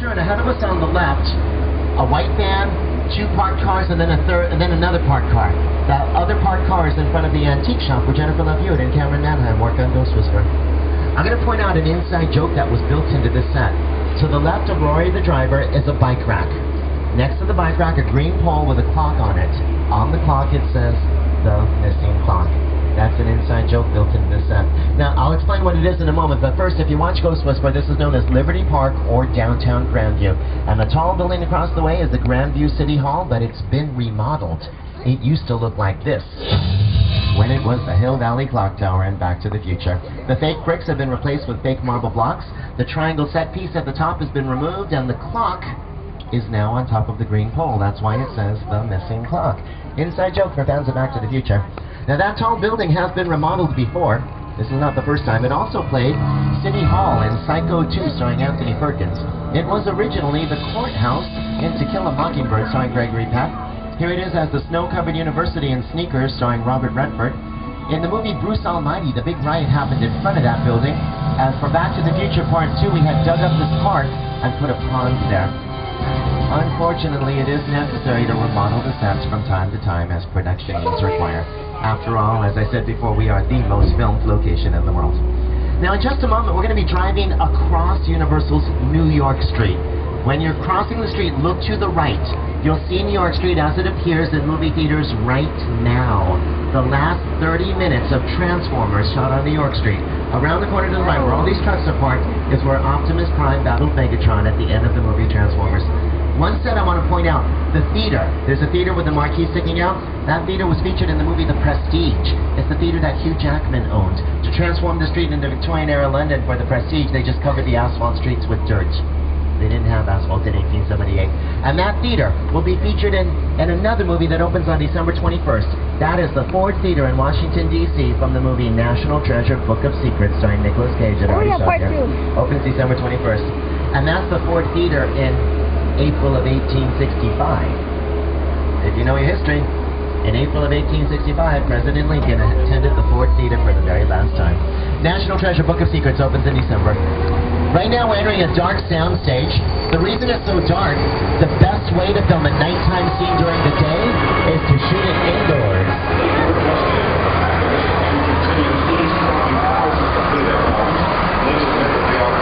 picture, and ahead of us on the left, a white van, two parked cars, and then another parked car. That other parked car is in front of the antique shop where Jennifer Love Hewitt and Cameron Manheim work on Ghost Whisperer. I'm going to point out an inside joke that was built into this set. To the left of Rory the driver is a bike rack. Next to the bike rack, a green pole with a clock on it. On the clock it says, "The Missing Clock." That's an inside joke built into this set. Now, I'll explain what it is in a moment, but first, if you watch Ghost Whisperer, this is known as Liberty Park or downtown Grandview. And the tall building across the way is the Grandview City Hall, but it's been remodeled. It used to look like this when it was the Hill Valley Clock Tower in Back to the Future. The fake bricks have been replaced with fake marble blocks. The triangle set piece at the top has been removed, and the clock is now on top of the green pole. That's why it says "The Missing Clock." Inside joke for fans of Back to the Future. Now, that tall building has been remodeled before. This is not the first time. It also played City Hall in Psycho 2 starring Anthony Perkins. It was originally the courthouse in To Kill a Mockingbird starring Gregory Peck. Here it is as the snow-covered university in Sneakers starring Robert Redford. In the movie Bruce Almighty, the big riot happened in front of that building. As for Back to the Future Part 2, we had dug up this park and put a pond there. Unfortunately, it is necessary to remodel the sets from time to time as production needs require. After all, as I said before, we are the most filmed location in the world. Now, in just a moment, we're going to be driving across Universal's New York Street. When you're crossing the street, look to the right. You'll see New York Street as it appears in movie theaters right now. The last 30 minutes of Transformers shot on New York Street. Around the corner to the right, where all these trucks are parked, is where Optimus Prime battled Megatron at the end of the movie Transformers. One set I want to point out, the theater. There's a theater with the marquee sticking out. That theater was featured in the movie The Prestige. It's the theater that Hugh Jackman owned. To transform the street into Victorian-era London for The Prestige, they just covered the asphalt streets with dirt. They didn't have asphalt in 1878. And that theater will be featured in another movie that opens on December 21st. That is the Ford Theater in Washington, D.C. from the movie National Treasure Book of Secrets starring Nicolas Cage. Opens December 21st. And that's the Ford Theater in April of 1865. If you know your history, in April of 1865, President Lincoln attended the Ford Theater for the very last time. National Treasure Book of Secrets opens in December. Right now we're entering a dark soundstage. The reason it's so dark, the best way to film a nighttime scene during the day is to shoot it indoors.